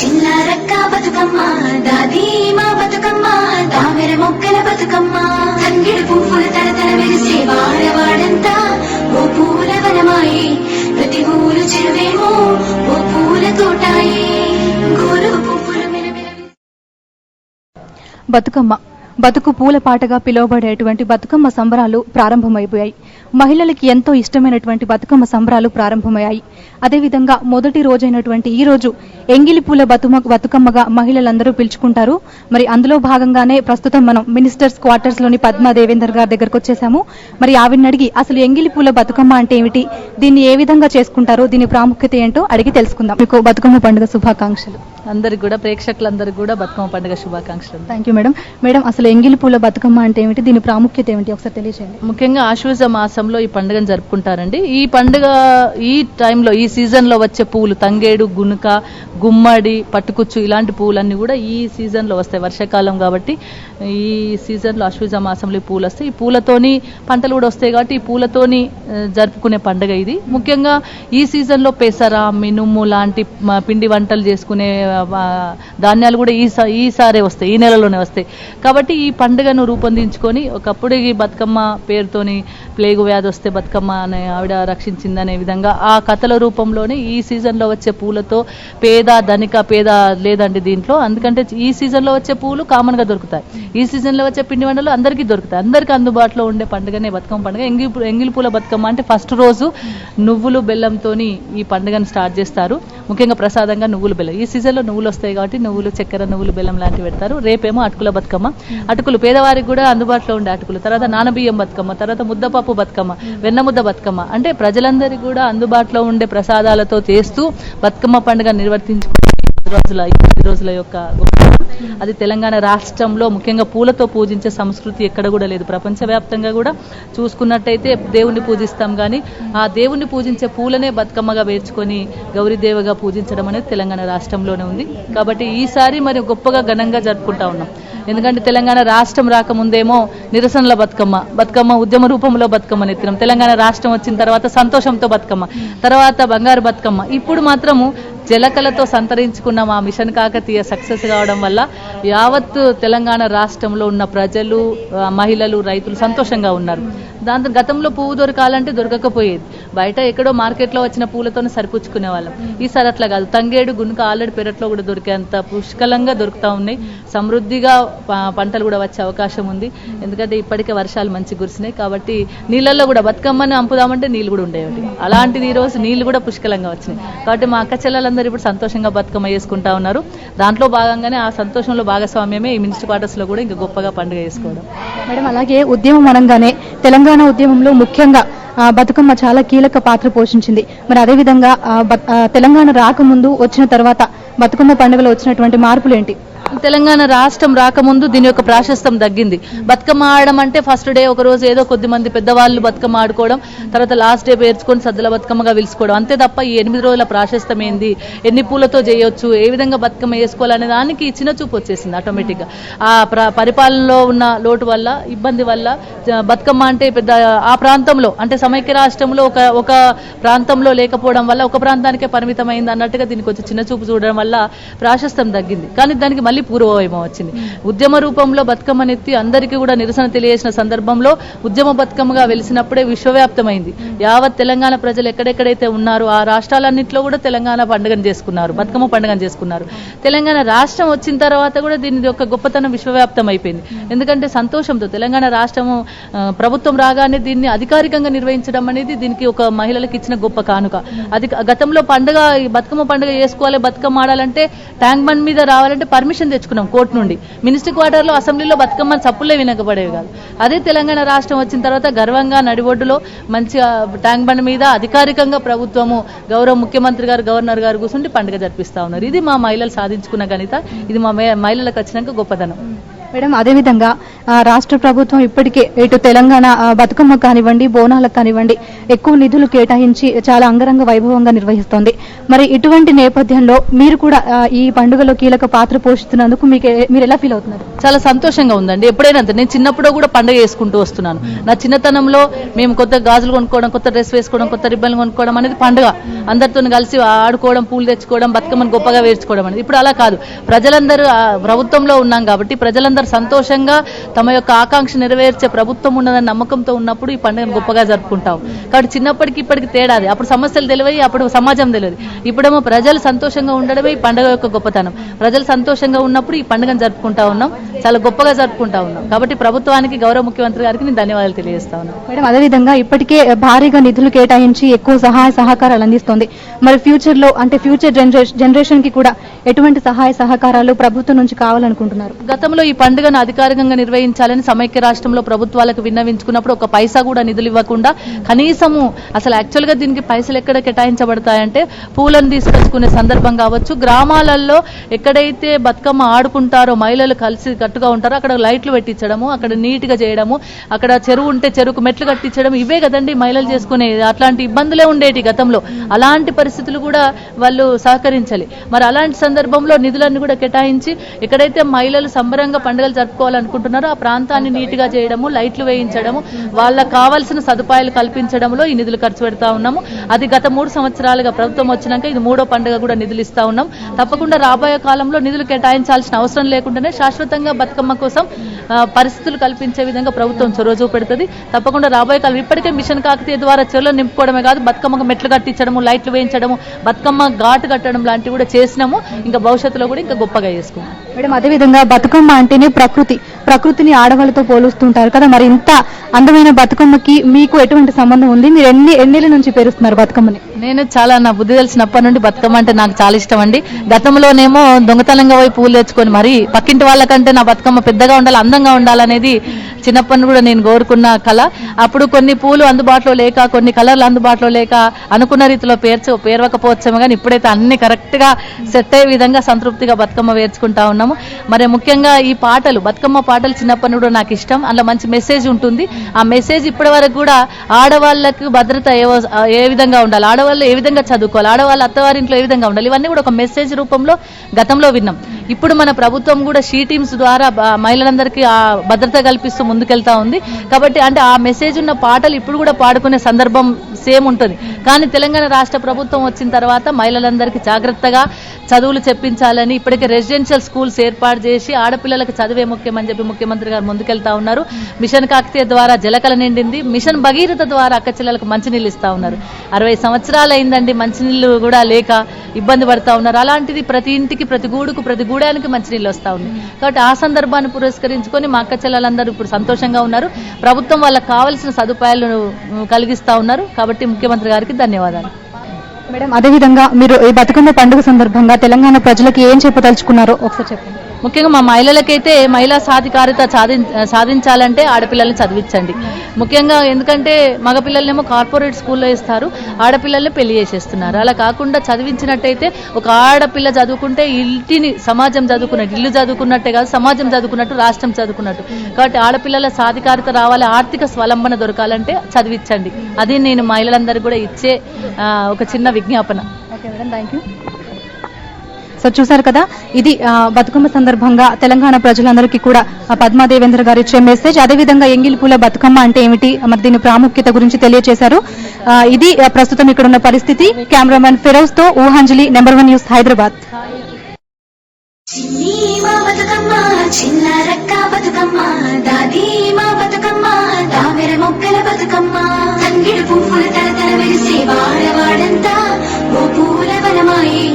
చిన్నారక్క బతుకమ్మ దాది మా బతుకమ్మ తామెర మొక్కల బతుకమ్మ తంగిడి పువ్వుల తరతర మెరిసే వాడవాడంతా ఓ పూల వనమాయే ప్రతి ఊరు చెరువేమో ఓ పూల తోటాయే గోరు పువ్వులు మెరమెర బతుకమ్మ బతుకు పూల పాటగా పిలువబడేటువంటి బతుకమ్మ సంబరాలు ప్రారంభమైపోయాయి. మహిళలకి ఎంతో ఇష్టమైనటువంటి బతుకమ్మ సంబరాలు ప్రారంభమయ్యాయి. అదేవిధంగా మొదటి రోజైనటువంటి ఈ రోజు ఎంగిలి పూల బతుకమ్మగా మహిళలందరూ పిలుచుకుంటారు. మరి అందులో భాగంగానే ప్రస్తుతం మనం మినిస్టర్స్ క్వార్టర్స్ లోని పద్మా దేవేందర్ గారి దగ్గరకు వచ్చేసాము. మరి ఆవిడని అడిగి అసలు ఎంగిలి పూల బతుకమ్మ అంటే ఏమిటి, దీన్ని ఏ విధంగా చేసుకుంటారో, దీని ప్రాముఖ్యత ఏంటో అడిగి తెలుసుకుందాం. మీకు బతుకమ్మ పండుగ శుభాకాంక్షలు. అందరికి కూడా, ప్రేక్షకులందరికీ కూడా బతుకమ్మ పండుగ శుభాకాంక్షలు. Thank you madam. మేడం, అసలు ఎంగిలి పూల బతుకమ్మ అంటే ఏమిటి, దీని ప్రాముఖ్యత ఏమిటి ఒకసారి తెలియజేయండి. ముఖ్యంగా ఆశ్వీజ మాసంలో ఈ పండుగను జరుపుకుంటారండి. ఈ పండుగ ఈ టైంలో, ఈ సీజన్లో వచ్చే పువ్వులు తంగేడు, గునుక, గుమ్మడి, పట్టుకుచ్చు ఇలాంటి పువ్వులన్నీ కూడా ఈ సీజన్లో వస్తాయి. వర్షాకాలం కాబట్టి ఈ సీజన్లో ఆశ్వీజ మాసంలో ఈ పూలు వస్తాయి. ఈ పూలతోని పంటలు కూడా వస్తాయి కాబట్టి ఈ పూలతోని జరుపుకునే పండుగ ఇది. ముఖ్యంగా ఈ సీజన్లో పెసర, మినుము లాంటి పిండి వంటలు చేసుకునే ధాన్యాలు కూడా ఈసారే వస్తాయి, ఈ నెలలోనే వస్తాయి. కాబట్టి ఈ పండుగను రూపొందించుకొని, ఒకప్పుడు ఈ బతుకమ్మ పేరుతోని ప్లేగు వ్యాధి వస్తే బతుకమ్మ అనే ఆవిడ రక్షించిందనే విధంగా ఆ కథల రూపంలోనే ఈ సీజన్లో వచ్చే పూలతో పేద ధనిక పేద లేదండి దీంట్లో. అందుకంటే ఈ సీజన్లో వచ్చే పూలు కామన్గా దొరుకుతాయి, ఈ సీజన్లో వచ్చే పిండి వంటలు అందరికీ దొరుకుతాయి. అందరికీ అందుబాటులో ఉండే పండుగనే బతుకమ్మ పండుగ. ఎంగిలి పూల బతుకమ్మ అంటే ఫస్ట్ రోజు నువ్వులు బెల్లంతోని ఈ పండుగను స్టార్ట్ చేస్తారు. ముఖ్యంగా ప్రసాదంగా నువ్వులు బెల్లం. ఈ సీజన్లో నువ్వులు వస్తాయి కాబట్టి నువ్వులు, చక్కెర, నువ్వులు బెల్లం లాంటివి పెడతారు. రేపేమో అటుకుల బతుకమ్మ. అటుకులు పేదవారికి కూడా అందుబాటులో ఉండే అటుకులు. తర్వాత నానబియ్యం బతుకమ్మ, తర్వాత ముద్దపప్పు బతుకమ్మ, వెన్నముద్ద బతుకమ్మ. అంటే ప్రజలందరికీ కూడా అందుబాటులో ఉండే ప్రసాదాలతో చేస్తూ బతుకమ్మ పండుగ నిర్వర్తించుకునే రోజుల యొక్క అది తెలంగాణ రాష్ట్రంలో ముఖ్యంగా పూలతో పూజించే సంస్కృతి ఎక్కడ కూడా లేదు. ప్రపంచవ్యాప్తంగా కూడా చూసుకున్నట్టయితే దేవుణ్ణి పూజిస్తాం కానీ ఆ దేవుణ్ణి పూజించే పూలనే బతుకమ్మగా వేర్చుకొని గౌరీదేవగా పూజించడం అనేది తెలంగాణ రాష్ట్రంలోనే ఉంది. కాబట్టి ఈసారి మరి గొప్పగా ఘనంగా జరుపుకుంటా ఉన్నాం. ఎందుకంటే తెలంగాణ రాష్ట్రం రాకముందేమో నిరసనల బతుకమ్మ ఉద్యమ రూపంలో బతుకమ్మని ఎత్తినాం. తెలంగాణ రాష్ట్రం వచ్చిన తర్వాత సంతోషంతో బతుకమ్మ, తర్వాత బంగారు బతుకమ్మ. ఇప్పుడు మాత్రము జలకలతో సంతరించుకున్న మా మిషన్ కాకతీయ సక్సెస్ కావడం వల్ల యావత్ తెలంగాణ రాష్ట్రంలో ఉన్న ప్రజలు, మహిళలు, రైతులు సంతోషంగా ఉన్నారు. దాంతో గతంలో పువ్వు దొరకాలంటే దొరకకపోయేది, బయట ఎక్కడో మార్కెట్లో వచ్చిన పూలతోనే సరిపుచ్చుకునే వాళ్ళం. ఈసారి అట్లా కాదు, తంగేడు, గునుక ఆల్రెడీ పెరట్లో కూడా దొరికేంత పుష్కలంగా దొరుకుతూ ఉన్నాయి. సమృద్ధిగా పంటలు కూడా వచ్చే అవకాశం ఉంది. ఎందుకంటే ఇప్పటికే వర్షాలు మంచి కురిసినాయి కాబట్టి నీళ్ళల్లో కూడా బతుకమ్మని అంపుదామంటే నీళ్ళు కూడా ఉండేవి. అలాంటిది ఈ రోజు నీళ్ళు కూడా పుష్కలంగా వచ్చినాయి కాబట్టి మా అక్క చెల్లెలందరూ ఇప్పుడు సంతోషంగా బతుకమ్మ చేసుకుంటా ఉన్నారు. దాంట్లో భాగంగానే ఆ సంతోషంలో భాగస్వామ్యమే ఈ మినిస్టర్ క్వార్టర్స్ లో కూడా ఇంకా గొప్పగా పండుగ చేసుకోవడం. మేడం, అలాగే ఉద్యమం అనగానే తెలంగాణ ఉద్యమంలో ముఖ్యంగా బతుకమ్మ చాలా కీలక పాత్ర పోషించింది. మరి అదేవిధంగా తెలంగాణ రాకముందు, వచ్చిన తర్వాత బతుకమ్మ పండుగలో వచ్చినటువంటి మార్పులు ఏంటి? తెలంగాణ రాష్ట్రం రాకముందు దీని యొక్క ప్రాశస్తం తగ్గింది. బతుకమ్మ ఆడడం అంటే ఫస్ట్ డే ఒక రోజు ఏదో కొద్ది మంది పెద్దవాళ్ళు బతుకమ్మ ఆడుకోవడం, తర్వాత లాస్ట్ డే పేర్చుకొని సద్దుల బతుకమ్మగా పిలుచుకోవడం. అంతే తప్ప ఈ 8 రోజుల ప్రాశస్తం ఏంది, ఎన్ని పూలతో చేయొచ్చు, ఏ విధంగా బతుకమ్మ వేసుకోవాలనే దానికి చిన్న చూపు వచ్చేసింది ఆటోమేటిక్గా. ఆ పరిపాలనలో ఉన్న లోటు వల్ల, ఇబ్బంది వల్ల బతుకమ్మ అంటే పెద్ద ఆ ప్రాంతంలో అంటే సమైక్య రాష్ట్రంలో ఒక ప్రాంతంలో లేకపోవడం వల్ల ఒక ప్రాంతానికే పరిమితమైంది అన్నట్టుగా దీనికి వచ్చి చిన్న చూపు చూడడం వల్ల ప్రాశస్తం తగ్గింది. కానీ దానికి మళ్ళీ పూర్వవైభవం వచ్చింది. ఉద్యమ రూపంలో బతుకమ్మనెత్తి అందరికీ కూడా నిరసన తెలియజేసిన సందర్భంలో ఉద్యమ బతుకమ్మగా వెలిసినప్పుడే విశ్వవ్యాప్తమైంది. యావత్ తెలంగాణ ప్రజలు ఎక్కడెక్కడైతే ఉన్నారో ఆ రాష్ట్రాలన్నింటిలో కూడా తెలంగాణ పండుగను చేసుకున్నారు, బతుకమ్మ పండుగను చేసుకున్నారు. తెలంగాణ రాష్ట్రం వచ్చిన తర్వాత కూడా దీని యొక్క గొప్పతనం విశ్వవ్యాప్తం అయిపోయింది. ఎందుకంటే సంతోషంతో తెలంగాణ రాష్ట్రము ప్రభుత్వం రాగానే దీన్ని అధికారికంగా నిర్వహించడం అనేది దీనికి ఒక మహిళలకు ఇచ్చిన గొప్ప కానుక. అది గతంలో పండుగ, బతుకమ్మ పండుగ చేసుకోవాలి, బతుకమ్మ ఆడాలంటే ట్యాంక్ బండ్ మీద రావాలంటే పర్మిషన్ తెచ్చుకున్నాం కోర్టు నుండి. మినిస్టర్ క్వార్టర్లో అసెంబ్లీలో బతుకమ్మ చప్పులే వినకపడేవి కాదు. అదే తెలంగాణ రాష్ట్రం వచ్చిన తర్వాత గర్వంగా నడిబొడ్డులో మంచిగా ట్యాంక్ బండ్ మీద అధికారికంగా ప్రభుత్వము, గౌరవ ముఖ్యమంత్రి గారు, గవర్నర్ గారు కూర్చుండి పండుగ జరిపిస్తా ఉన్నారు. ఇది మా మహిళలు సాధించుకున్న ఘనత, ఇది మా మహిళలకు వచ్చినాక గొప్పదనం. మేడం అదేవిధంగా రాష్ట్ర ప్రభుత్వం ఇప్పటికే ఇటు తెలంగాణ బతుకమ్మ కానివ్వండి, బోనాలకు కానివ్వండి ఎక్కువ నిధులు కేటాయించి చాలా అంగరంగ వైభవంగా నిర్వహిస్తోంది. మరి ఇటువంటి నేపథ్యంలో మీరు కూడా ఈ పండుగలో కీలక పాత్ర పోషిస్తున్నందుకు మీరు ఎలా ఫీల్ అవుతున్నారు? చాలా సంతోషంగా ఉందండి. ఎప్పుడైనా అంతే, నేను చిన్నప్పుడు కూడా పండుగ చేసుకుంటూ వస్తున్నాను. నా చిన్నతనంలో మేము కొత్త గాజులు కొనుక్కోవడం, కొత్త డ్రెస్ వేసుకోవడం, కొత్త రిబ్బన్లు కొనుక్కోవడం అనేది పండుగ. అందరితో కలిసి ఆడుకోవడం, పూలు తెచ్చుకోవడం, బతుకమ్మను గొప్పగా వేర్చుకోవడం అనేది. ఇప్పుడు అలా కాదు. ప్రజలందరూ ప్రభుత్వంలో ఉన్నాం కాబట్టి ప్రజలందరూ సంతోషంగా తమ యొక్క ఆకాంక్ష నెరవేర్చే ప్రభుత్వం ఉన్నదని నమ్మకంతో ఉన్నప్పుడు ఈ పండుగను గొప్పగా జరుపుకుంటాం. కాబట్టి చిన్నప్పటికి ఇప్పటికి తేడాది. అప్పుడు సమస్యలు తెలివై, అప్పుడు సమాజం తెలియదు. ఇప్పుడేమో ప్రజలు సంతోషంగా ఉండడమే ఈ పండుగ యొక్క గొప్పతనం. ప్రజలు సంతోషంగా ఉన్నప్పుడు ఈ పండుగను జరుపుకుంటా ఉన్నాం, చాలా గొప్పగా జరుపుకుంటా ఉన్నాం. కాబట్టి ప్రభుత్వానికి, గౌరవ ముఖ్యమంత్రి గారికి నేను ధన్యవాదాలు తెలియజేస్తా ఉన్నాను. మేడం అదేవిధంగా ఇప్పటికే భారీగా నిధులు కేటాయించి ఎక్కువ సహాయ సహకారాలు అందిస్తోంది. మరి ఫ్యూచర్ లో అంటే ఫ్యూచర్ జనరేషన్ కి కూడా ఎటువంటి సహాయ సహకారాలు ప్రభుత్వం నుంచి కావాలనుకుంటున్నారు? గతంలో ఈ పండుగను అధికారికంగా నిర్వహించాలని సమైక్య రాష్ట్రంలో ప్రభుత్వాలకు విన్నవించుకున్నప్పుడు ఒక పైసా కూడా నిధులు ఇవ్వకుండా, కనీసము అసలు యాక్చువల్ గా దీనికి పైసలు ఎక్కడ కేటాయించబడతాయంటే పూలను తీసుకొచ్చుకునే సందర్భం కావచ్చు, గ్రామాలలో ఎక్కడైతే బతుకమ్మ ఆడుకుంటారో మహిళలు కలిసి కట్టుగా ఉంటారో అక్కడ లైట్లు పెట్టించడము, అక్కడ నీట్ గా చేయడము, అక్కడ చెరువు ఉంటే చెరువుకు మెట్లు కట్టించడం, ఇవే కదండి మహిళలు చేసుకునే. అట్లాంటి ఇబ్బందులే ఉండేటి గతంలో. అలాంటి పరిస్థితులు కూడా వాళ్ళు సహకరించాలి. మరి అలాంటి సందర్భంలో నిధులన్నీ కూడా కేటాయించి ఎక్కడైతే మహిళలు సంబరంగా పండుగలు జరుపుకోవాలనుకుంటున్నారో ఆ ప్రాంతాన్ని నీట్ గా చేయడము, లైట్లు వేయించడము, వాళ్ళకు కావాల్సిన సదుపాయాలు కల్పించడంలో ఈ నిధులు ఖర్చు పెడతా ఉన్నాము. అది గత 3 సంవత్సరాలుగా ప్రభుత్వం వచ్చినాక ఇది 3వ పండుగ కూడా నిధులు ఇస్తా ఉన్నాం. తప్పకుండా రాబోయే కాలంలో నిధులు కేటాయించాల్సిన అవసరం లేకుండానే శాశ్వతంగా బతుకమ్మ కోసం పరిస్థితులు కల్పించే విధంగా ప్రభుత్వం చొరవ చూపెడుతుంది. తప్పకుండా రాబోయే కాలం ఇప్పటికే మిషన్ కాకతీయ ద్వారా చెరువులను నింపుకోవడమే కాదు, బతుకమ్మకు మెట్లు కట్టించడము, లైట్లు వేయించడము, బతుకమ్మ ఘాటు కట్టడం లాంటివి కూడా చేసినాము. ఇంకా భవిష్యత్తులో కూడా ఇంకా గొప్పగా చేసుకున్నాం. మేడం అదేవిధంగా బతుకమ్మ అంటేనే ప్రకృతిని ఆడవాళ్ళతో పోలుస్తుంటారు కదా, మరి ఇంత అందమైన బతుకమ్మకి మీకు ఎటువంటి సంబంధం ఉంది? మీరు ఎన్నేళ్ళ నుంచి పేరుస్తున్నారు బతుకమ్మని? నేను చాలా, నా బుద్ధి తెలిసినప్పటి నుండి బతుకమ్మ అంటే నాకు చాలా ఇష్టం అండి. గతంలోనేమో దొంగతనంగా పోయి పూలు తెచ్చుకొని మరి పక్కింటి వాళ్ళకంటే నా బతుకమ్మ పెద్దగా ఉండాలి, అందంగా ఉండాలనేది చిన్నప్పటి కూడా నేను కోరుకున్న కళ. అప్పుడు కొన్ని పూలు అందుబాటులో లేక, కొన్ని కలర్లు అందుబాటులో లేక అనుకున్న రీతిలో పేర్వకపోవచ్చేమో కానీ ఇప్పుడైతే అన్ని కరెక్ట్ గా సెట్ అయ్యే విధంగా సంతృప్తిగా బతుకమ్మ వేర్చుకుంటా ఉన్నాము. మరి ముఖ్యంగా ఈ పాటలు, బతుకమ్మ పాటలు చిన్నప్పటి కూడా నాకు ఇష్టం. అందులో మంచి మెసేజ్ ఉంటుంది. ఆ మెసేజ్ ఇప్పటి వరకు కూడా ఆడవాళ్లకు భద్రత ఏ విధంగా ఉండాలి, ఆడవాళ్ళు ఏ విధంగా చదువుకోవాలి, ఆడవాళ్ళు అత్తవారింట్లో ఏ విధంగా ఉండాలి, ఇవన్నీ కూడా ఒక మెసేజ్ రూపంలో గతంలో విన్నాం. ఇప్పుడు మన ప్రభుత్వం కూడా షీ టీమ్స్ ద్వారా మహిళలందరికీ ఆ భద్రత కల్పిస్తూ ముందుకెళ్తా ఉంది. కాబట్టి అంటే ఆ మెసేజ్ ఉన్న పాటలు ఇప్పుడు కూడా పాడుకునే సందర్భం సేమ్ ఉంటుంది. కానీ తెలంగాణ రాష్ట్ర ప్రభుత్వం వచ్చిన తర్వాత మహిళలందరికీ జాగ్రత్తగా చదువులు చెప్పించాలని ఇప్పటికే రెసిడెన్షియల్ స్కూల్స్ ఏర్పాటు చేసి ఆడపిల్లలకు చదివే ముఖ్యమని చెప్పి ముఖ్యమంత్రి గారు ముందుకెళ్తా ఉన్నారు. మిషన్ కాకతీయ ద్వారా జలకళ నిండింది. మిషన్ భగీరథ ద్వారా అక్కచెల్లెలకు మంచినీళ్ళు ఇస్తా ఉన్నారు. 60 సంవత్సరాలు అయిందండి మంచినీళ్ళు కూడా లేక ఇబ్బంది పడతా ఉన్నారు. అలాంటిది ప్రతి ఇంటికి, ప్రతి గూడుకు, ప్రతి గూడానికి మంచినీళ్ళు వస్తా ఉన్నాయి. కాబట్టి ఆ సందర్భాన్ని పురస్కరించుకొని మా అక్కచెల్లెలందరూ ఇప్పుడు సంతోషంగా ఉన్నారు. ప్రభుత్వం వాళ్ళకి కావాల్సిన సదుపాయాలు కలిగిస్తా ఉన్నారు. కాబట్టి ముఖ్యమంత్రి గారికి ధన్యవాదాలు. మేడం అదేవిధంగా మీరు ఈ బతుకమ్మ పండుగ సందర్భంగా తెలంగాణ ప్రజలకు ఏం చెప్పదలుచుకున్నారో ఒకసారి చెప్పండి. ముఖ్యంగా మా మహిళలకైతే మహిళా సాధికారిత సాధించాలంటే ఆడపిల్లల్ని చదివించండి. ముఖ్యంగా ఎందుకంటే మగపిల్లలనేమో కార్పొరేట్ స్కూల్లో ఇస్తారు, ఆడపిల్లల్ని పెళ్లి చేసేస్తున్నారు. అలా కాకుండా చదివించినట్టయితే ఒక ఆడపిల్ల చదువుకుంటే ఇంటిని సమాజం చదువుకున్నట్టు, ఇల్లు చదువుకున్నట్టే కాదు సమాజం చదువుకున్నట్టు, రాష్ట్రం చదువుకున్నట్టు. కాబట్టి ఆడపిల్లల సాధికారిత రావాలి, ఆర్థిక స్వలంబన దొరకాలంటే చదివించండి. అది నేను మహిళలందరికీ కూడా ఇచ్చే ఒక చిన్న విజ్ఞాపన. Okay madam, thank you. So చూసారు కదా, ఇది బతుకమ్మ సందర్భంగా తెలంగాణ ప్రజలందరికీ కూడా పద్మా దేవేంద్ర గారు ఇచ్చే మెసేజ్. అదేవిధంగా ఎంగిలి పూల బతుకమ్మ అంటే ఏమిటి, మరి దీని ప్రాముఖ్యత గురించి తెలియజేశారు. ఇది ప్రస్తుతం ఇక్కడ ఉన్న పరిస్థితి. కెమెరామెన్ ఫిరోజ్ తో ఊహాంజలి, నెంబర్ 1 న్యూస్, హైదరాబాద్. చిన్ని మా బతుకమ్మ చిన్న రక్క బతుకమ్మ, దాది మా బతుకమ్మ దామెర మొక్కల బతుకమ్మ, తంగిడు పువ్వుల తరతర వెలిసే వాడవాడంతా ఓ పూల వనమాయే.